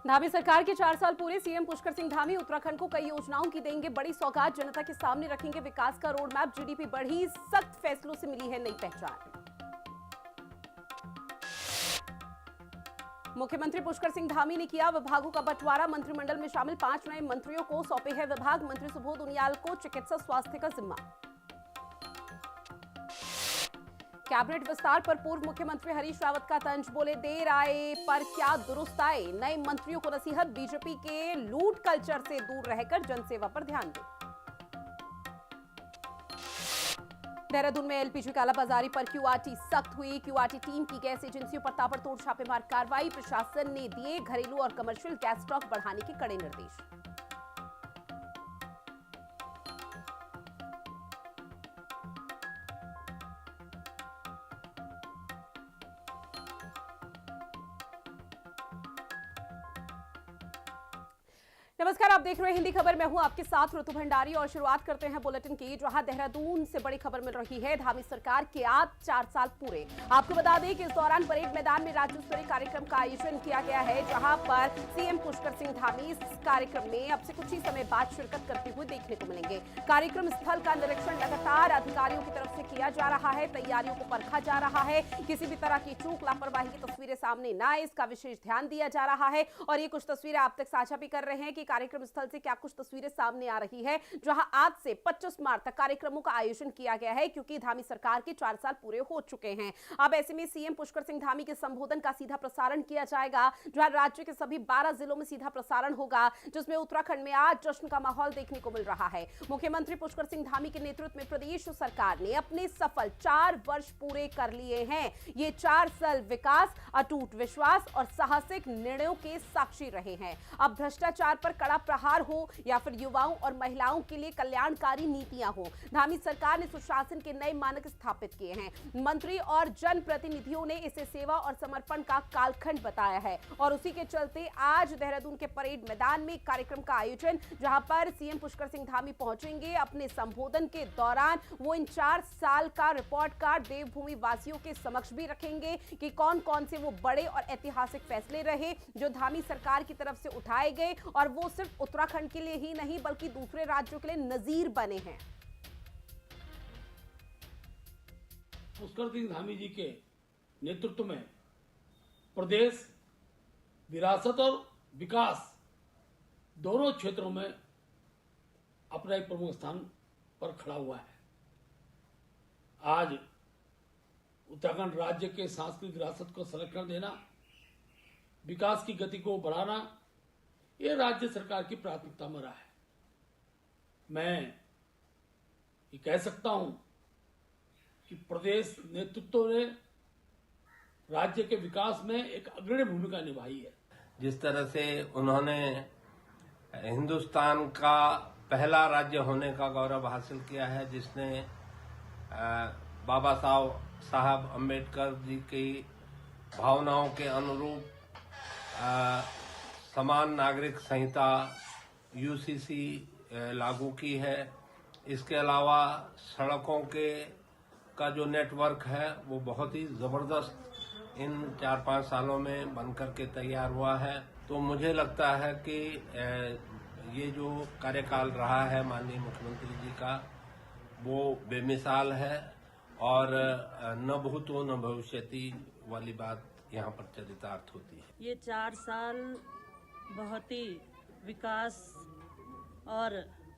धामी सरकार के 4 साल पूरे। सीएम पुष्कर सिंह धामी उत्तराखंड को कई योजनाओं की देंगे बड़ी सौगात। जनता के सामने रखेंगे विकास का रोड मैप। जीडीपी बढ़ी, सख्त फैसलों से मिली है नई पहचान। मुख्यमंत्री पुष्कर सिंह धामी ने किया विभागों का बंटवारा। मंत्रिमंडल में शामिल 5 नए मंत्रियों को सौंपे हैं विभाग। मंत्री सुबोध उनियाल को चिकित्सा स्वास्थ्य का जिम्मा। कैबिनेट विस्तार पर पूर्व मुख्यमंत्री हरीश रावत का तंज। बोले देर आए पर क्या दुरुस्त आए। नए मंत्रियों को नसीहत। बीजेपी के लूट कल्चर से दूर रहकर जनसेवा पर ध्यान दें। देहरादून में एलपीजी कालाबाजारी पर क्यूआरटी सख्त हुई। क्यूआरटी टीम की गैस एजेंसियों पर ताबड़तोड़ छापेमार कार्रवाई। प्रशासन ने दिए घरेलू और कमर्शियल गैस स्टॉक बढ़ाने के कड़े निर्देश। नमस्कार, आप देख रहे हैं हिंदी खबर। मैं हूं आपके साथ ऋतु भंडारी और शुरुआत करते हैं बुलेटिन की, जहां देहरादून से बड़ी खबर मिल रही है। धामी सरकार के आज 4 साल पूरे। आपको बता दें कि इस दौरान परेड मैदान में राज्य स्तरीय कार्यक्रम का आयोजन किया गया है, जहां पर सीएम पुष्कर सिंह धामी इस कार्यक्रम में अब से कुछ ही समय बाद शिरकत करते हुए देखने को मिलेंगे। कार्यक्रम स्थल का निरीक्षण लगातार अधिकारियों की तरफ से किया जा रहा है। तैयारियों को परखा जा रहा है। किसी भी तरह की चूक लापरवाही की तस्वीरें सामने न आए, इसका विशेष ध्यान दिया जा रहा है। और ये कुछ तस्वीरें आप तक साझा भी कर रहे हैं कि कार्यक्रम स्थल से क्या कुछ तस्वीरें सामने आ रही है, जहां आज से 25 मार्च तक कार्यक्रमों का आयोजन किया गया है, क्योंकि धामी सरकार के 4 साल पूरे हो चुके हैं। अब ऐसे में सीएम पुष्कर सिंह धामी के संबोधन का सीधा प्रसारण किया जाएगा, जहां राज्य के सभी 12 जिलों में सीधा प्रसारण होगा, जिसमें उत्तराखंड में आज जश्न का माहौल देखने को मिल रहा है। मुख्यमंत्री पुष्कर सिंह धामी के नेतृत्व में प्रदेश सरकार ने अपने सफल 4 वर्ष पूरे कर लिए हैं। ये 4 साल विकास, अटूट विश्वास और साहसिक निर्णयों के साक्षी रहे हैं। अब भ्रष्टाचार पर कड़ा प्रहार हो या फिर युवाओं और महिलाओं के लिए कल्याणकारी नीतियां हो, धामी सरकार ने सुशासन के नए मानक स्थापित किए हैं। मंत्री और जनप्रतिनिधियों ने इसे सेवा और समर्पण का कालखंड बताया है, और उसी के चलते आज देहरादून के परेड मैदान में कार्यक्रम का आयोजन, जहां पर सीएम पुष्कर सिंह धामी पहुंचेंगे। अपने संबोधन के दौरान वो इन 4 साल का रिपोर्ट कार्ड देवभूमि वासियों के समक्ष भी रखेंगे कि कौन कौन से वो बड़े और ऐतिहासिक फैसले रहे जो धामी सरकार की तरफ से उठाए गए, और वो सिर्फ उत्तराखंड के लिए ही नहीं बल्कि दूसरे राज्यों के लिए नजीर बने हैं। पुष्कर सिंह धामी जी के नेतृत्व में प्रदेश विरासत और विकास दोनों क्षेत्रों में अपना एक प्रमुख स्थान पर खड़ा हुआ है। आज उत्तराखंड राज्य के सांस्कृतिक विरासत को संरक्षण देना, विकास की गति को बढ़ाना, ये राज्य सरकार की प्राथमिकता में रहा है। मैं ये कह सकता हूं कि प्रदेश नेतृत्व ने राज्य के विकास में एक अग्रणी भूमिका निभाई है। जिस तरह से उन्होंने हिंदुस्तान का पहला राज्य होने का गौरव हासिल किया है, जिसने बाबा साहब अम्बेडकर जी की भावनाओं के अनुरूप समान नागरिक संहिता यूसीसी लागू की है। इसके अलावा सड़कों का जो नेटवर्क है वो बहुत ही जबरदस्त इन 4-5 सालों में बनकर के तैयार हुआ है। तो मुझे लगता है कि ये जो कार्यकाल रहा है माननीय मुख्यमंत्री जी का, वो बेमिसाल है, और न भूतो न भविष्यति वाली बात यहाँ पर चरितार्थ होती है। ये 4 साल बहुत ही विकास और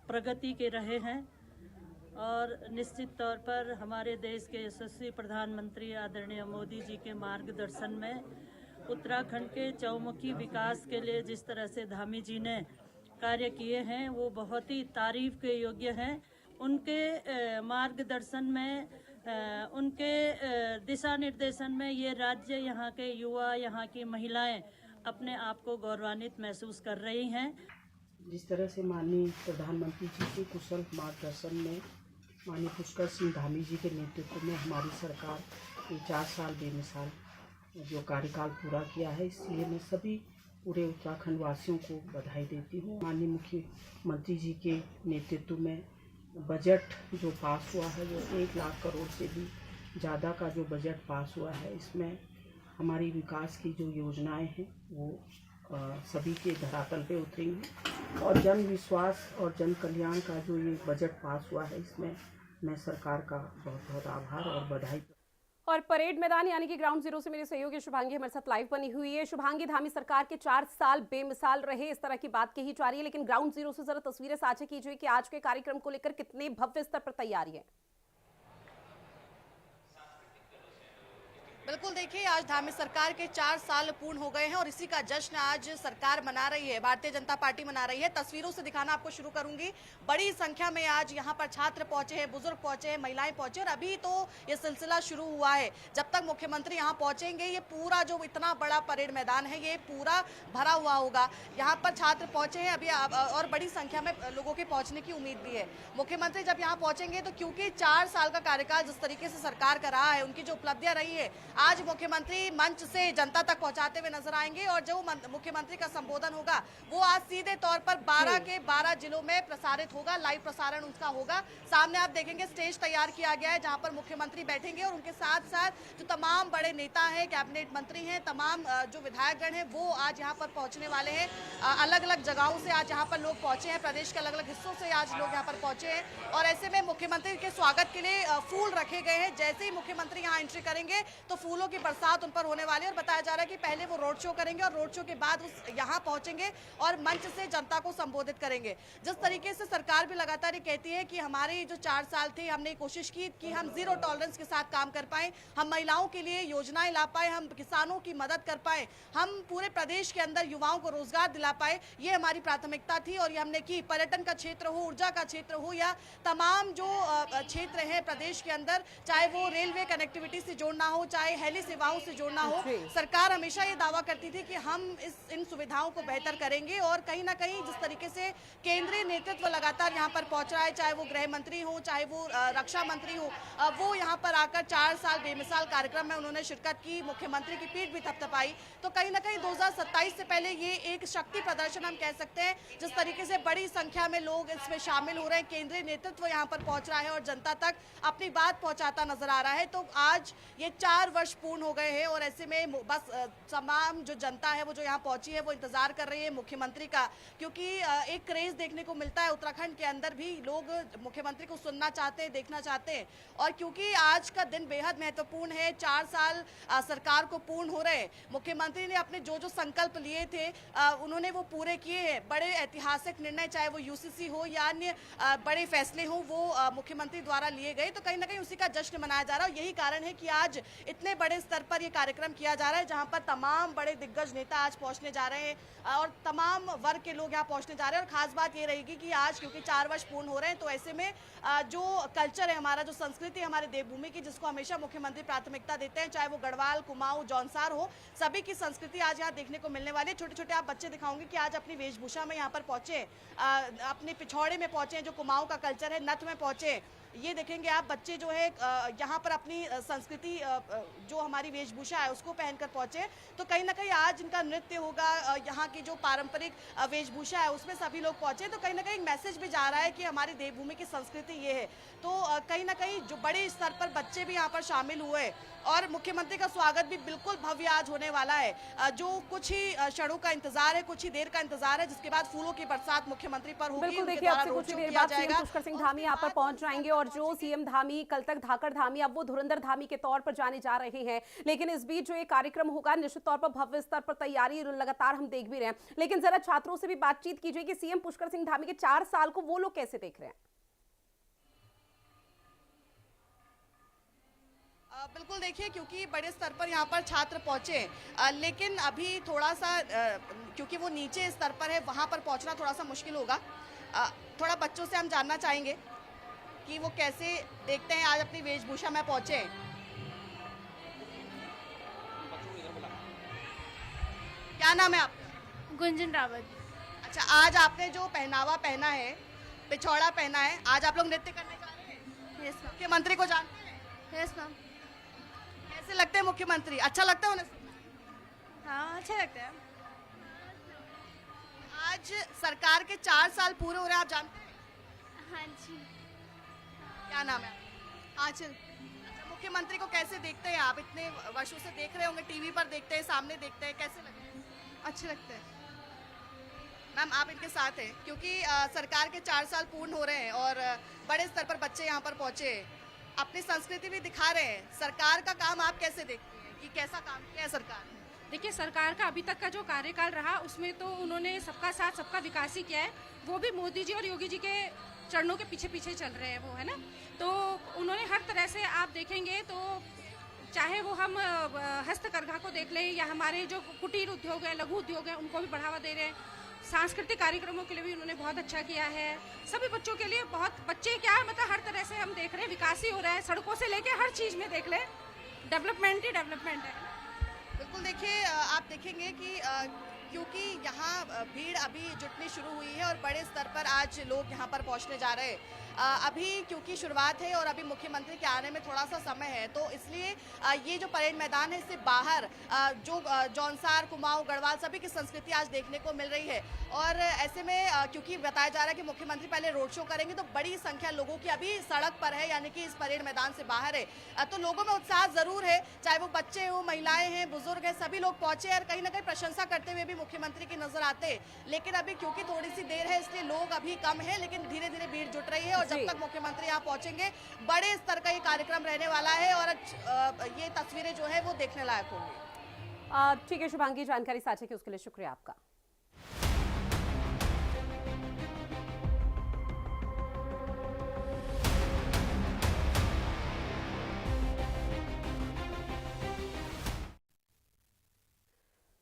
प्रगति के रहे हैं, और निश्चित तौर पर हमारे देश के यशस्वी प्रधानमंत्री आदरणीय मोदी जी के मार्गदर्शन में उत्तराखंड के चौमुखी विकास के लिए जिस तरह से धामी जी ने कार्य किए हैं, वो बहुत ही तारीफ के योग्य हैं। उनके मार्गदर्शन में, उनके दिशा निर्देशन में ये राज्य, यहाँ के युवा, यहाँ की महिलाएं अपने आप को गौरवान्वित महसूस कर रही हैं। जिस तरह से माननीय प्रधानमंत्री जी के कुशल मार्गदर्शन में माननीय पुष्कर सिंह धामी जी के नेतृत्व में हमारी सरकार ये 4 साल बेमिसाल जो कार्यकाल पूरा किया है, इसलिए मैं सभी पूरे उत्तराखंड वासियों को बधाई देती हूँ। माननीय मुख्यमंत्री जी के नेतृत्व में बजट जो पास हुआ है, वो 1 लाख करोड़ से भी ज़्यादा का जो बजट पास हुआ है, इसमें हमारी विकास की जो योजनाएं हैं वो सभी के धरातल पे उतरेंगी और जन विश्वास और जन कल्याण का जो ये बजट पास हुआ है, इसमें मैं सरकार का बहुत बहुत आभार और बधाई। और परेड मैदान यानी कि ग्राउंड जीरो से मेरी सहयोगी शुभांगी हमारे साथ लाइव बनी हुई है। शुभांगी, धामी सरकार के 4 साल बेमिसाल रहे, इस तरह की बात कही जा रही है, लेकिन ग्राउंड जीरो से जरा तस्वीरें साझा कीजिए कि आज के कार्यक्रम को लेकर कितने भव्य स्तर पर तैयारी है। बिल्कुल, देखिए आज धामी सरकार के 4 साल पूर्ण हो गए हैं और इसी का जश्न आज सरकार मना रही है, भारतीय जनता पार्टी मना रही है। तस्वीरों से दिखाना आपको शुरू करूंगी। बड़ी संख्या में आज यहाँ पर छात्र पहुंचे हैं, बुजुर्ग पहुंचे हैं, महिलाएं पहुंचे और अभी तो ये सिलसिला शुरू हुआ है। जब तक मुख्यमंत्री यहाँ पहुंचेंगे ये पूरा जो इतना बड़ा परेड मैदान है ये पूरा भरा हुआ होगा। यहाँ पर छात्र पहुंचे हैं अभी और बड़ी संख्या में लोगों के पहुंचने की उम्मीद भी है। मुख्यमंत्री जब यहाँ पहुंचेंगे तो क्योंकि 4 साल का कार्यकाल जिस तरीके से सरकार का रहा है, उनकी जो उपलब्धियां रही है, आज मुख्यमंत्री मंच से जनता तक पहुंचाते हुए नजर आएंगे और जो मुख्यमंत्री का संबोधन होगा वो आज सीधे तौर पर 12 के 12 जिलों में प्रसारित होगा, लाइव प्रसारण उसका होगा। सामने आप देखेंगे स्टेज तैयार किया गया है जहां पर मुख्यमंत्री बैठेंगे और उनके साथ साथ जो तमाम बड़े नेता हैं, कैबिनेट मंत्री हैं, तमाम जो विधायकगण हैं वो आज यहाँ पर पहुंचने वाले हैं। अलग अलग जगहों से आज यहाँ पर लोग पहुंचे हैं, प्रदेश के अलग अलग हिस्सों से आज लोग यहाँ पर पहुंचे हैं और ऐसे में मुख्यमंत्री के स्वागत के लिए फूल रखे गए हैं। जैसे ही मुख्यमंत्री यहाँ एंट्री करेंगे तो फूलों की बरसात उन पर होने वाली है और बताया जा रहा है कि पहले वो रोड शो करेंगे और रोड शो के बाद यहाँ पहुंचेंगे और मंच से जनता को संबोधित करेंगे। जिस तरीके से सरकार भी लगातार ये कहती है कि हमारे जो 4 साल थे हमने कोशिश की कि हम जीरो टॉलरेंस के साथ काम कर पाए, हम महिलाओं के लिए योजनाएं ला पाए, हम किसानों की मदद कर पाए, हम पूरे प्रदेश के अंदर युवाओं को रोजगार दिला पाए, ये हमारी प्राथमिकता थी और ये हमने की। पर्यटन का क्षेत्र हो, ऊर्जा का क्षेत्र हो या तमाम जो क्षेत्र है प्रदेश के अंदर, चाहे वो रेलवे कनेक्टिविटी से जोड़ना हो, चाहे हेली सेवाओं से जोड़ना हो, सरकार हमेशा ये दावा करती थी कि हम इन सुविधाओं को बेहतर करेंगे। और कहीं ना कहीं जिस तरीके से केंद्रीय नेतृत्व लगातार यहाँ पर पहुंच रहा है, चाहे वो गृह मंत्री हो, चाहे वो रक्षा मंत्री हो, वो यहाँ पर आकर 4 साल बेमिसाल कार्यक्रम में उन्होंने शिरकत की, मुख्यमंत्री की पीठ भी थपथपाई। तो कहीं ना कहीं 2027 से पहले ये एक शक्ति प्रदर्शन हम कह सकते हैं। जिस तरीके से बड़ी संख्या में लोग इसमें शामिल हो रहे हैं, केंद्रीय नेतृत्व यहाँ पर पहुंच रहा है और जनता तक अपनी बात पहुंचाता नजर आ रहा है। तो आज ये 4 वर्ष पूर्ण हो गए हैं और ऐसे में बस तमाम जो जनता है वो जो यहाँ पहुंची है वो इंतजार कर रही है मुख्यमंत्री का, क्योंकि एक क्रेज देखने को मिलता है उत्तराखंड के अंदर भी, लोग मुख्यमंत्री को सुनना चाहते हैं, देखना चाहते हैं। और क्योंकि आज का दिन बेहद महत्वपूर्ण है, 4 साल सरकार को पूर्ण हो रहे हैं, मुख्यमंत्री ने अपने जो जो संकल्प लिए थे उन्होंने वो पूरे किए हैं। बड़े ऐतिहासिक निर्णय, चाहे वो यूसीसी हो या अन्य बड़े फैसले हो, वो मुख्यमंत्री द्वारा लिए गए। तो कहीं ना कहीं उसी का जश्न मनाया जा रहा है। यही कारण है कि आज इतने बड़े स्तर पर यह कार्यक्रम किया जा रहा है जहां पर तमाम बड़े दिग्गज नेता आज पहुंचने जा रहे हैं और तमाम वर्ग के लोग यहाँ पहुंचने जा रहे हैं। और खास बात ये रहेगी कि आज क्योंकि 4 वर्ष पूर्ण हो रहे हैं तो ऐसे में जो कल्चर है हमारा, जो संस्कृति है हमारे देवभूमि की, जिसको हमेशा मुख्यमंत्री प्राथमिकता देते हैं, चाहे वो गढ़वाल, कुमाऊं, जौनसार हो, सभी की संस्कृति आज यहाँ देखने को मिलने वाली है। छोटे छोटे आप बच्चे दिखाऊंगे कि आज अपनी वेशभूषा में यहाँ पर पहुंचे, अपने पिछौड़े में पहुंचे, जो कुमाऊं का कल्चर है, नथ में पहुंचे। ये देखेंगे आप बच्चे जो है यहाँ पर अपनी संस्कृति जो हमारी वेशभूषा है उसको पहनकर पहुंचे। तो कहीं ना कहीं आज इनका नृत्य होगा, यहाँ की जो पारंपरिक वेशभूषा है उसमें सभी लोग पहुंचे। तो कहीं ना कहीं मैसेज भी जा रहा है कि हमारी देवभूमि की संस्कृति ये है। तो कहीं ना कहीं जो बड़े स्तर पर बच्चे भी यहाँ पर शामिल हुए और मुख्यमंत्री का स्वागत भी बिल्कुल भव्य आज होने वाला है। जो कुछ ही क्षणों का इंतजार है, कुछ ही देर का इंतजार है, जिसके बाद फूलों की बरसात मुख्यमंत्री पर होगी। बिल्कुल, देखिए आपसे कुछ देर बाद सीएम पुष्कर सिंह धामी यहाँ पर पहुंच जाएंगे और जो सीएम धामी कल तक धाकड़ धामी, अब वो धुरंधर धामी के तौर पर जाने जा रहे हैं। लेकिन इस बीच जो ये कार्यक्रम होगा निश्चित तौर पर भव्य स्तर पर तैयारी लगातार हम देख भी रहे हैं। लेकिन जरा छात्रों से भी बातचीत कीजिए कि सीएम पुष्कर सिंह धामी के 4 साल को वो लोग कैसे देख रहे हैं। बिल्कुल, देखिए क्योंकि बड़े स्तर पर यहाँ पर छात्र पहुँचे, लेकिन अभी थोड़ा सा क्योंकि वो नीचे स्तर पर है वहाँ पर पहुँचना थोड़ा सा मुश्किल होगा। थोड़ा बच्चों से हम जानना चाहेंगे कि वो कैसे देखते हैं आज अपनी वेशभूषा में पहुँचे। क्या नाम है आपका? गुंजन रावत। अच्छा, आज आपने जो पहनावा पहना है, पिछौड़ा पहना है, आज आप लोग नृत्य करने जा रहे हैं? Yes ma'am. मुख्यमंत्री को जानते हैं? Yes ma'am. कैसे लगते हैं मुख्यमंत्री? अच्छा लगता है उन्हें? हाँ, अच्छा लगता है। आज सरकार के 4 साल पूरे हो रहे हैं, आप जानते हैं? हाँ जी। क्या नाम है? आंचल। अच्छा, मुख्यमंत्री को कैसे देखते हैं आप? इतने वर्षों से देख रहे होंगे, टीवी पर देखते हैं, सामने देखते हैं, कैसे लगता है? अच्छा लगता है। मैम आप इनके साथ हैं क्योंकि सरकार के 4 साल पूर्ण हो रहे हैं और बड़े स्तर पर बच्चे यहाँ पर पहुंचे हैं, अपनी संस्कृति भी दिखा रहे हैं। सरकार का काम आप कैसे देखते हैं कि कैसा काम किया है सरकार ने? देखिए, सरकार का अभी तक का जो कार्यकाल रहा उसमें तो उन्होंने सबका साथ सबका विकास ही किया है। वो भी मोदी जी और योगी जी के चरणों के पीछे पीछे चल रहे हैं वो, है ना। तो उन्होंने हर तरह से आप देखेंगे तो चाहे वो हम हस्तकरघा को देख लें या हमारे जो कुटीर उद्योग है, लघु उद्योग है, उनको भी बढ़ावा दे रहे हैं। सांस्कृतिक कार्यक्रमों के लिए भी उन्होंने बहुत अच्छा किया है। सभी बच्चों के लिए बहुत, बच्चे क्या मतलब हर तरह से हम देख रहे हैं विकास ही हो रहा है। सड़कों से लेके हर चीज़ में देख लें, डेवलपमेंट ही डेवलपमेंट है। बिल्कुल देखिए, आप देखेंगे कि क्योंकि यहाँ भीड़ अभी जुटनी शुरू हुई है और बड़े स्तर पर आज लोग यहाँ पर पहुँचने जा रहे हैं। अभी क्योंकि शुरुआत है और अभी मुख्यमंत्री के आने में थोड़ा सा समय है, तो इसलिए ये जो परेड मैदान है इससे बाहर जो जौनसार, कुमाऊं, गढ़वाल सभी की संस्कृति आज देखने को मिल रही है। और ऐसे में क्योंकि बताया जा रहा है कि मुख्यमंत्री पहले रोड शो करेंगे, तो बड़ी संख्या लोगों की अभी सड़क पर है, यानी कि इस परेड मैदान से बाहर है। तो लोगों में उत्साह जरूर है, चाहे वो बच्चे हो, महिलाएं हैं, बुजुर्ग हैं, सभी लोग पहुंचे और कहीं ना कहीं प्रशंसा करते हुए भी मुख्यमंत्री की नजर आते। लेकिन अभी क्योंकि थोड़ी सी देर है इसलिए लोग अभी कम है, लेकिन धीरे धीरे भीड़ जुट रही है और जब तक मुख्यमंत्री यहाँ पहुंचेंगे बड़े स्तर का ये कार्यक्रम रहने वाला है और ये तस्वीरें जो है वो देखने लायक होंगी। ठीक है शुभांगी, जानकारी साझा की उसके लिए शुक्रिया आपका।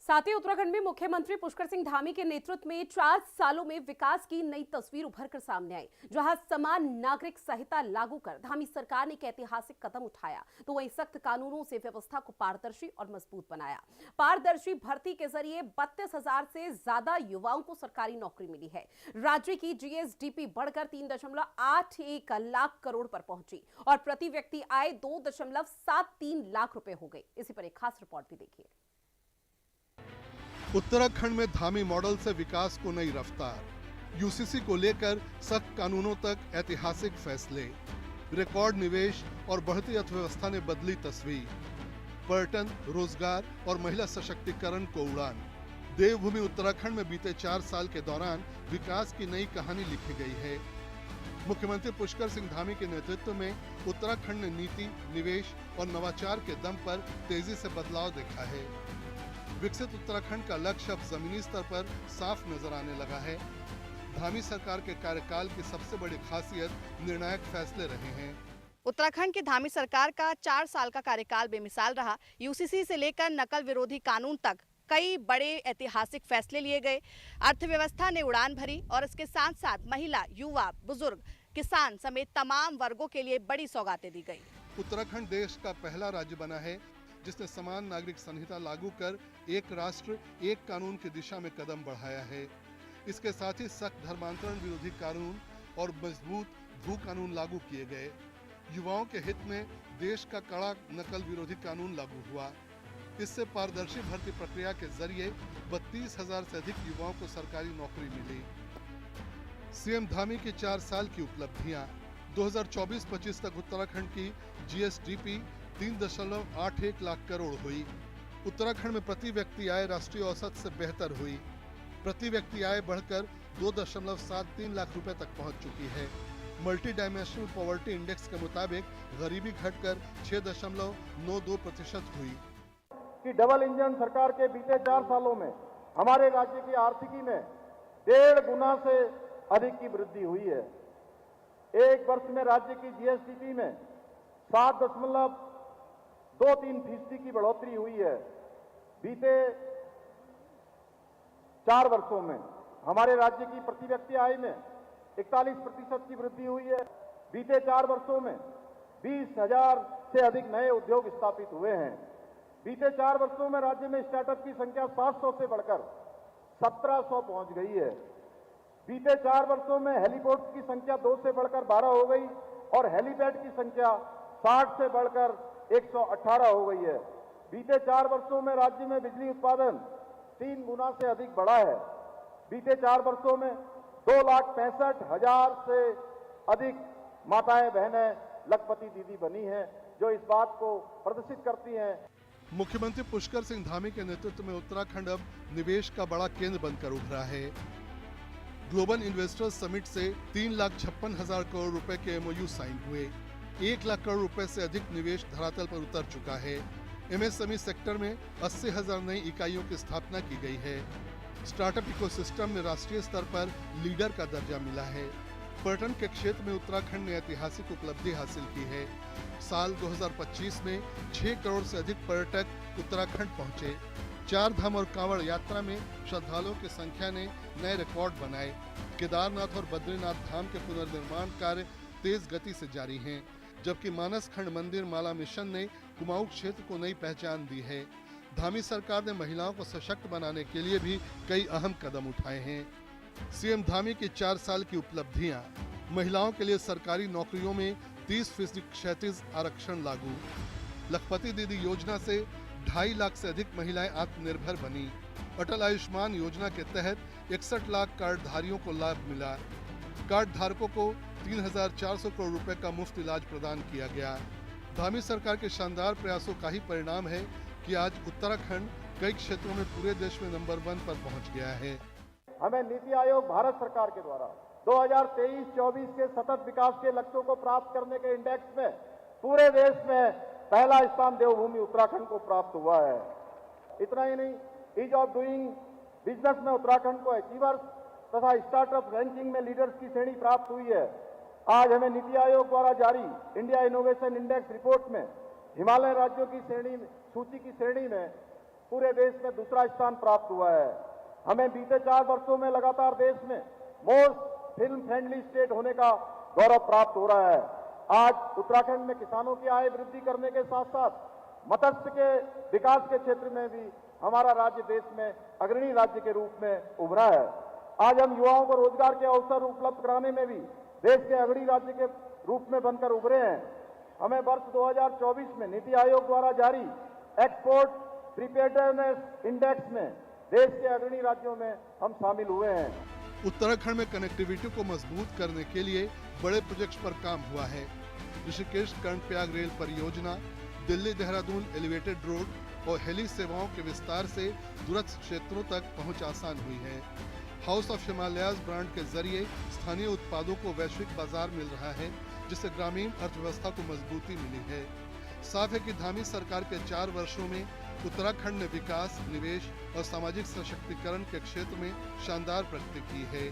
साथ ही उत्तराखंड में मुख्यमंत्री पुष्कर सिंह धामी के नेतृत्व में 4 सालों में विकास की नई तस्वीर उभर कर सामने आई। जहां समान नागरिक संहिता लागू कर धामी सरकार ने एक ऐतिहासिक कदम उठाया, तो वहीं सख्त कानूनों से व्यवस्था को पारदर्शी और मजबूत बनाया। पारदर्शी भर्ती के जरिए 32,000 से ज्यादा युवाओं को सरकारी नौकरी मिली है। राज्य की जीएसडीपी बढ़कर 3.81 लाख करोड़ पर पहुंची और प्रति व्यक्ति आय 2.73 लाख रुपए हो गई। इसी पर एक खास रिपोर्ट भी देखिए। उत्तराखंड में धामी मॉडल से विकास को नई रफ्तार, यूसीसी को लेकर सख्त कानूनों तक ऐतिहासिक फैसले, रिकॉर्ड निवेश और बढ़ती अर्थव्यवस्था ने बदली तस्वीर। पर्यटन, रोजगार और महिला सशक्तिकरण को उड़ान। देवभूमि उत्तराखंड में बीते 4 साल के दौरान विकास की नई कहानी लिखी गई है। मुख्यमंत्री पुष्कर सिंह धामी के नेतृत्व में उत्तराखंड ने नीति, निवेश और नवाचार के दम पर तेजी से बदलाव देखा है। विकसित उत्तराखंड का लक्ष्य अब जमीनी स्तर पर साफ नजर आने लगा है। धामी सरकार के कार्यकाल की सबसे बड़ी खासियत निर्णायक फैसले रहे हैं। उत्तराखंड की धामी सरकार का 4 साल का कार्यकाल बेमिसाल रहा। यूसीसी से लेकर नकल विरोधी कानून तक कई बड़े ऐतिहासिक फैसले लिए गए। अर्थव्यवस्था ने उड़ान भरी और इसके साथ साथ महिला, युवा, बुजुर्ग, किसान समेत तमाम वर्गों के लिए बड़ी सौगातें दी गई। उत्तराखंड देश का पहला राज्य बना है जिसने समान नागरिक संहिता लागू कर एक राष्ट्र एक कानून की दिशा में कदम बढ़ाया है। इसके साथ ही सख्त धर्मांतरण विरोधी कानून और मजबूत भू कानून लागू किए गए। युवाओं के हित में देश का कड़ा नकल विरोधी कानून लागू हुआ। इससे पारदर्शी भर्ती प्रक्रिया के जरिए 32,000 से अधिक युवाओं को सरकारी नौकरी मिली। सीएम धामी की 4 साल की उपलब्धियां। 2024-25 तक उत्तराखंड की जीएसडीपी 3.81 लाख करोड़ हुई। उत्तराखंड में प्रति व्यक्ति आय राष्ट्रीय औसत से बेहतर हुई। प्रति व्यक्ति आय बढ़कर 2.73 लाख रुपए तक पहुंच चुकी है। मल्टी डायमेंशनल पॉवर्टी इंडेक्स के मुताबिक गरीबी घटकर 6.92% हुई। कि डबल इंजन सरकार के बीते 4 सालों में हमारे राज्य की आर्थिकी में 1.5 गुना से अधिक की वृद्धि हुई है। एक वर्ष में राज्य की जीएसडीपी में 7.23% की बढ़ोतरी हुई है। बीते 4 वर्षों में हमारे राज्य की प्रति व्यक्ति आय में 41% की वृद्धि हुई है। बीते 4 वर्षों में 20,000 से अधिक नए उद्योग स्थापित हुए हैं। बीते 4 वर्षों में राज्य में स्टार्टअप की संख्या 700 से बढ़कर 1700 पहुंच गई है। बीते 4 वर्षों में हेलीपोर्ट्स की संख्या 2 से बढ़कर 12 हो गई और हेलीपैड की संख्या 60 से बढ़कर 118 हो गई है। बीते 4 वर्षों में राज्य में बिजली उत्पादन 3 गुना से अधिक बढ़ा है। बीते 4 वर्षों में 2,65,000 से अधिक माताएं बहनें लखपति दीदी बनी हैं, जो इस बात को प्रदर्शित करती हैं। मुख्यमंत्री पुष्कर सिंह धामी के नेतृत्व में उत्तराखंड अब निवेश का बड़ा केंद्र बनकर उभरा है। ग्लोबल इन्वेस्टर्स समिट से 3,56,000 करोड़ रुपए के MOU साइन हुए। 1 लाख करोड़ रुपए से अधिक निवेश धरातल पर उतर चुका है। MSME सेक्टर में 80,000 नई इकाइयों की स्थापना की गई है। स्टार्टअप इकोसिस्टम में राष्ट्रीय स्तर पर लीडर का दर्जा मिला है। पर्यटन के क्षेत्र में उत्तराखंड ने ऐतिहासिक उपलब्धि हासिल की है। साल 2025 में 6 करोड़ से अधिक पर्यटक उत्तराखंड पहुंचे। 4 धाम और कांवड़ यात्रा में श्रद्धालुओं की संख्या ने नए रिकॉर्ड बनाए। केदारनाथ और बद्रीनाथ धाम के पुनर्निर्माण कार्य तेज गति से जारी हैं, जबकि मानस खंड मंदिर माला मिशन ने कुमाऊं क्षेत्र को नई पहचान दी है। धामी सरकार ने महिलाओं को सशक्त बनाने के लिए भी कई अहम कदम उठाए हैं। सीएम धामी की 4 साल की उपलब्धियां। महिलाओं के लिए सरकारी नौकरियों में 30% क्षैतिज आरक्षण लागू। लखपति दीदी योजना से 2.5 लाख से अधिक महिलाएं आत्मनिर्भर बनी। अटल आयुष्मान योजना के तहत 61 लाख कार्डधारियों को लाभ मिला। कार्ड धारकों को 3,400 करोड़ रुपए का मुफ्त इलाज प्रदान किया गया। धामी सरकार के शानदार प्रयासों का ही परिणाम है कि आज उत्तराखंड कई क्षेत्रों में पूरे देश में नंबर 1 पर पहुंच गया है। हमें नीति आयोग भारत सरकार के द्वारा 2023-24 के सतत विकास के लक्ष्यों को प्राप्त करने के इंडेक्स में पूरे देश में पहला स्थान देवभूमि उत्तराखंड को प्राप्त हुआ है। इतना ही नहीं, ईज ऑफ डूइंग बिजनेस में उत्तराखंड को अचीवर्स तथा स्टार्टअप रैंकिंग में लीडर्स की श्रेणी प्राप्त हुई है। आज हमें नीति आयोग द्वारा जारी इंडिया इनोवेशन इंडेक्स रिपोर्ट में हिमालय राज्यों की सूची की श्रेणी में पूरे देश में दूसरा स्थान प्राप्त हुआ है। हमें बीते 4 वर्षों में लगातार देश में मोस्ट फिल्म फ्रेंडली स्टेट होने का गौरव प्राप्त हो रहा है। आज उत्तराखंड में किसानों की आय वृद्धि करने के साथ साथ मत्स्य के विकास के क्षेत्र में भी हमारा राज्य देश में अग्रणी राज्य के रूप में उभरा है। आज हम युवाओं को रोजगार के अवसर उपलब्ध कराने में भी देश के अग्रणी राज्य के रूप में बनकर उभरे हैं। हमें वर्ष 2024 में नीति आयोग द्वारा जारी एक्सपोर्ट प्रिपेयर्डनेस इंडेक्स में देश के अग्रणी राज्यों में हम शामिल हुए हैं। उत्तराखंड में कनेक्टिविटी को मजबूत करने के लिए बड़े प्रोजेक्ट्स पर काम हुआ है। ऋषिकेश कर्णप्रयाग रेल परियोजना, दिल्ली देहरादून एलिवेटेड रोड और हेली सेवाओं के विस्तार से दूरस्थ क्षेत्रों तक पहुंच आसान हुई है। हाउस ऑफ हिमालयाज ब्रांड के जरिए स्थानीय उत्पादों को वैश्विक बाजार मिल रहा है, जिससे ग्रामीण अर्थव्यवस्था को मजबूती मिली है। साफ है कि धामी सरकार के 4 वर्षों में उत्तराखंड ने विकास, निवेश और सामाजिक सशक्तिकरण के क्षेत्र में शानदार प्रगति की है।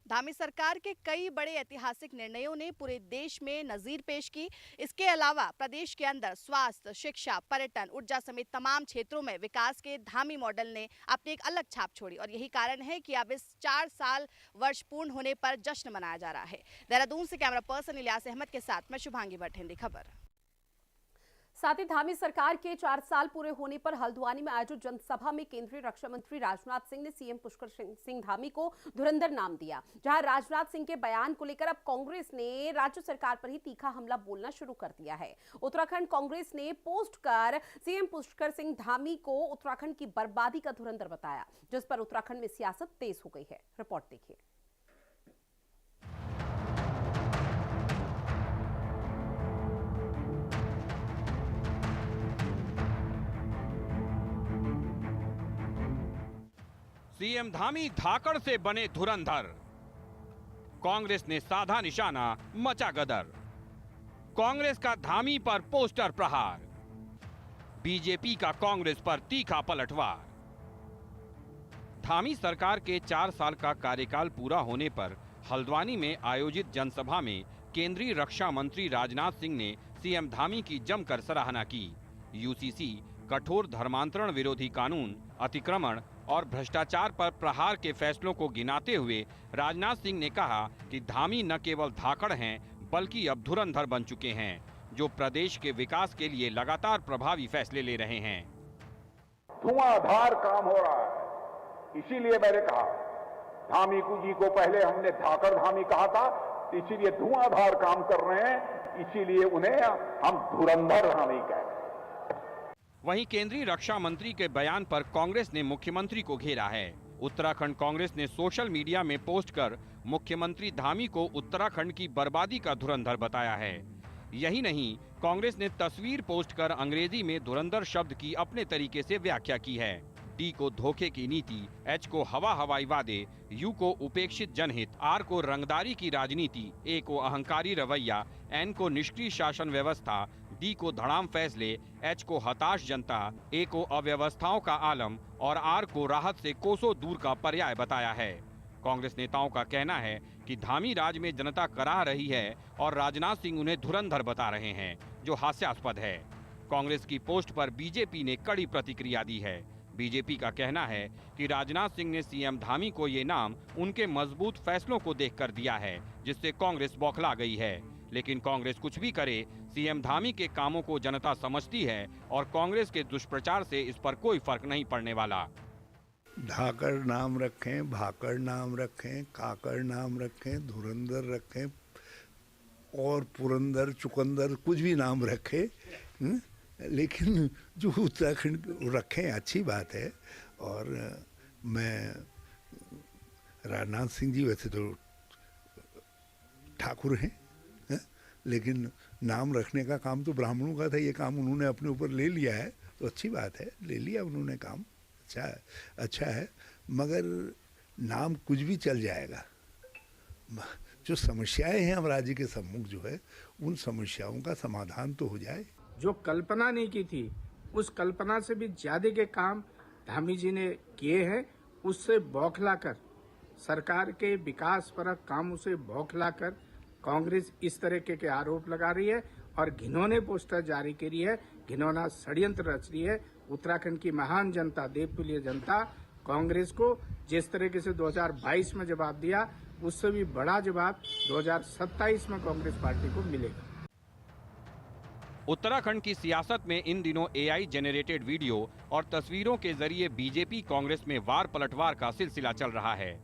धामी सरकार के कई बड़े ऐतिहासिक निर्णयों ने पूरे देश में नजीर पेश की। इसके अलावा प्रदेश के अंदर स्वास्थ्य, शिक्षा, पर्यटन, ऊर्जा समेत तमाम क्षेत्रों में विकास के धामी मॉडल ने अपनी एक अलग छाप छोड़ी और यही कारण है कि अब इस 4 साल वर्ष पूर्ण होने पर जश्न मनाया जा रहा है। देहरादून से कैमरा पर्सन इलियास अहमद के साथ मैं शुभांगी भट्ट, हिंदी खबर। साथ ही धामी सरकार के 4 साल पूरे होने पर हल्द्वानी में आयोजित जनसभा में केंद्रीय रक्षा मंत्री राजनाथ सिंह ने सीएम पुष्कर सिंह धामी को धुरंधर नाम दिया। जहां राजनाथ सिंह के बयान को लेकर अब कांग्रेस ने राज्य सरकार पर ही तीखा हमला बोलना शुरू कर दिया है। उत्तराखंड कांग्रेस ने पोस्ट कर सीएम पुष्कर सिंह धामी को उत्तराखंड की बर्बादी का धुरंधर बताया, जिस पर उत्तराखंड में सियासत तेज हो गई है। रिपोर्ट देखिए। सीएम धामी धाकड़ से बने धुरंधर, कांग्रेस ने साधा निशाना, मचा गदर। कांग्रेस का धामी पर पोस्टर प्रहार, बीजेपी का कांग्रेस पर तीखा पलटवार। धामी सरकार के 4 साल का कार्यकाल पूरा होने पर हल्द्वानी में आयोजित जनसभा में केंद्रीय रक्षा मंत्री राजनाथ सिंह ने सीएम धामी की जमकर सराहना की। यूसीसी, कठोर धर्मांतरण विरोधी कानून, अतिक्रमण और भ्रष्टाचार पर प्रहार के फैसलों को गिनाते हुए राजनाथ सिंह ने कहा कि धामी न केवल धाकड़ हैं बल्कि अब धुरंधर बन चुके हैं, जो प्रदेश के विकास के लिए लगातार प्रभावी फैसले ले रहे हैं। धुआंधार काम हो रहा है, इसीलिए मैंने कहा धामी जी को पहले हमने धाकड़ धामी कहा था, इसीलिए धुआंधार काम कर रहे हैं, इसीलिए उन्हें हम धुरंधर धामी कह रहे हैं। वहीं केंद्रीय रक्षा मंत्री के बयान पर कांग्रेस ने मुख्यमंत्री को घेरा है। उत्तराखंड कांग्रेस ने सोशल मीडिया में पोस्ट कर मुख्यमंत्री धामी को उत्तराखंड की बर्बादी का धुरंधर बताया है। यही नहीं, कांग्रेस ने तस्वीर पोस्ट कर अंग्रेजी में धुरंधर शब्द की अपने तरीके से व्याख्या की है। डी को धोखे की नीति, एच को हवाई वादे, यू को उपेक्षित जनहित, आर को रंगदारी की राजनीति, ए को अहंकारी रवैया, एन को निष्क्रिय शासन व्यवस्था, डी को धड़ाम फैसले, एच को हताश जनता, ए को अव्यवस्थाओं का आलम और आर को राहत से कोसों दूर का पर्याय बताया है। कांग्रेस नेताओं का कहना है कि धामी राज में जनता कराह रही है और राजनाथ सिंह उन्हें धुरंधर बता रहे हैं, जो हास्यास्पद है। कांग्रेस की पोस्ट पर बीजेपी ने कड़ी प्रतिक्रिया दी है। बीजेपी का कहना है कि राजनाथ सिंह ने सीएम धामी को ये नाम उनके मजबूत फैसलों को देखकर दिया है, जिससे कांग्रेस बौखला गई है। लेकिन कांग्रेस कुछ भी करे, सीएम धामी के कामों को जनता समझती है और कांग्रेस के दुष्प्रचार से इस पर कोई फर्क नहीं पड़ने वाला। धाकड़ नाम रखें, भाकड़ नाम रखें, काकड़ नाम रखें, धुरंधर रखें और पुरंदर चुकंदर कुछ भी नाम रखें, लेकिन जो उत्तराखंड रखें अच्छी बात है। और मैं राजनाथ सिंह जी वैसे तो ठाकुर हैं, लेकिन नाम रखने का काम तो ब्राह्मणों का था, ये काम उन्होंने अपने ऊपर ले लिया है, तो अच्छी बात है, ले लिया उन्होंने काम, अच्छा है। मगर नाम कुछ भी चल जाएगा। जो समस्याएं हैं हम राज्य के सम्मुख जो है, उन समस्याओं का समाधान तो हो जाए। जो कल्पना नहीं की थी, उस कल्पना से भी ज्यादा के काम धामी जी ने किए हैं। उससे बौखला कर, सरकार के विकास परक कामों से बौखला कर कांग्रेस इस तरह के आरोप लगा रही है और घिनौने पोस्टर जारी करी है, घिनौना षड्यंत्र रच रही है। उत्तराखंड की महान जनता, देवप्रिय जनता कांग्रेस को जिस तरीके से 2022 में जवाब दिया, उससे भी बड़ा जवाब 2027 में कांग्रेस पार्टी को मिलेगा। उत्तराखंड की सियासत में इन दिनों एआई जेनरेटेड वीडियो और तस्वीरों के जरिए बीजेपी कांग्रेस में वार पलटवार का सिलसिला चल रहा है।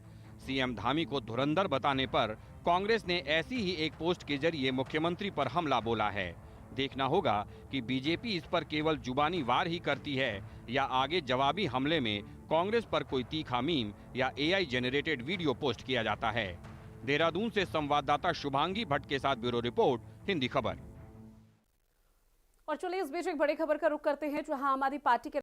सीएम धामी को धुरंधर बताने पर कांग्रेस ने ऐसी ही एक पोस्ट के जरिए मुख्यमंत्री पर हमला बोला है। देखना होगा कि बीजेपी इस पर केवल जुबानी वार ही करती है या आगे जवाबी हमले में कांग्रेस पर कोई तीखा मीम या एआई जेनरेटेड वीडियो पोस्ट किया जाता है। देहरादून से संवाददाता शुभांगी भट्ट के साथ ब्यूरो रिपोर्ट, हिंदी खबर। और चलिए इस बीच एक बड़ी खबर का रुख करते हैं, जहां आम आदमी पार्टी के